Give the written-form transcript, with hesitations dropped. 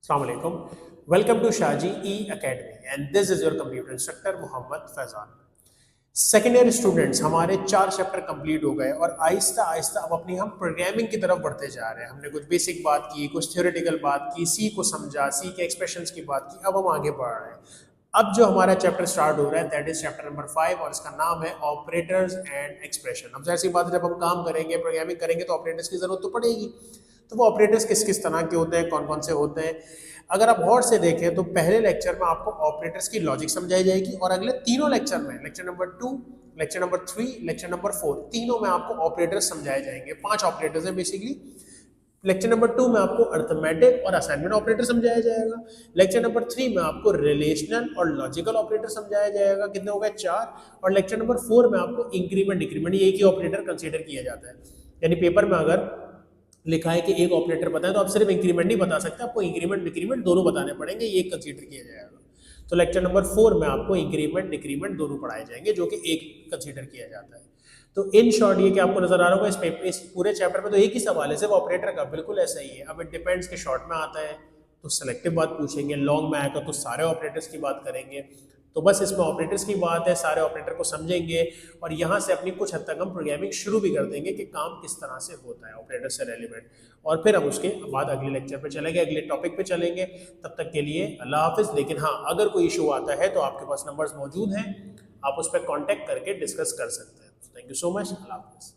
Assalamualaikum. Welcome to Shaji E Academy and this is your computer instructor Mohammad Faizan. Second year students हमारे 4 chapter complete हो गए और आहिस्ता आहिस्ता अब अपनी हम प्रोग्रामिंग की तरफ बढ़ते जा रहे हैं। हमने कुछ बेसिक बात की, कुछ थ्योरेटिकल बात की, सी को समझा, सी के एक्सप्रेशंस की बात की। अब हम आगे बढ़ रहे हैं। अब जो हमारा चैप्टर स्टार्ट हो रहा है दैट इज चैप्टर नंबर 5 और इसका नाम है ऑपरेटर्स एंड एक्सप्रेशन। अब जैसी बात है, जब हम काम करेंगे, प्रोग्रामिंग करेंगे तो ऑपरेटर्स की जरूरत तो पड़ेगी। तो वो ऑपरेटर्स किस किस तरह के होते हैं, कौन कौन से होते हैं। अगर आप गौर से देखें तो पहले लेक्चर में आपको ऑपरेटर्स की लॉजिक समझाई जाएगी और अगले तीनों लेक्चर में, lecture number 2, lecture number 3, lecture number 4, तीनों में आपको ऑपरेटर्स समझाए जाएंगे। 5 ऑपरेटर्स हैं बेसिकली। लेक्चर नंबर 2 में आपको अरिथमेटिक और असाइनमेंट ऑपरेटर समझाया जाएगा। लेक्चर नंबर 3 में आपको रिलेशनल और लॉजिकल ऑपरेटर समझाया जाएगा। कितने हो गए? 4। और लेक्चर नंबर 4 में आपको इंक्रीमेंट डिक्रीमेंट, ये एक ही ऑपरेटर कंसीडर किया जाता है। यानी पेपर में अगर लिखा है कि एक ऑपरेटर पता है तो आप सिर्फ इंक्रीमेंट नहीं बता सकते, आपको इंक्रीमेंट डिक्रीमेंट दोनों बताने पड़ेंगे, ये कंसीडर किया जाएगा। तो लेक्चर नंबर 4 में आपको इंक्रीमेंट डिक्रीमेंट दोनों पढ़ाए जाएंगे जो कि एक कंसीडर किया जाता है। तो इन शॉर्ट ये कि आपको नजर आ रहा होगा इस पूरे चैप्टर में तो एक ही सवाल है सिर्फ ऑपरेटर का, बिल्कुल ऐसा ही है। अब इट डिपेंड्स के शॉर्ट में आता है तो सेलेक्टिव बात पूछेंगे, लॉन्ग में आएगा तो सारे ऑपरेटर्स की बात करेंगे। तो बस इसमें ऑपरेटर्स की बात है, सारे ऑपरेटर को समझेंगे और यहाँ से अपनी कुछ हद तक हम प्रोग्रामिंग शुरू भी कर देंगे कि काम किस तरह से होता है ऑपरेटर से रेलिवेंट। और फिर हम उसके बाद अगले लेक्चर पे चलेंगे, अगले टॉपिक पे चलेंगे। तब तक के लिए अल्लाह हाफिज़। लेकिन हाँ, अगर कोई इशू आता है तो आपके पास नंबर्स मौजूद हैं, आप उस पर कॉन्टैक्ट करके डिस्कस कर सकते हैं। Thank you so much. अल्लाह हाफिज़।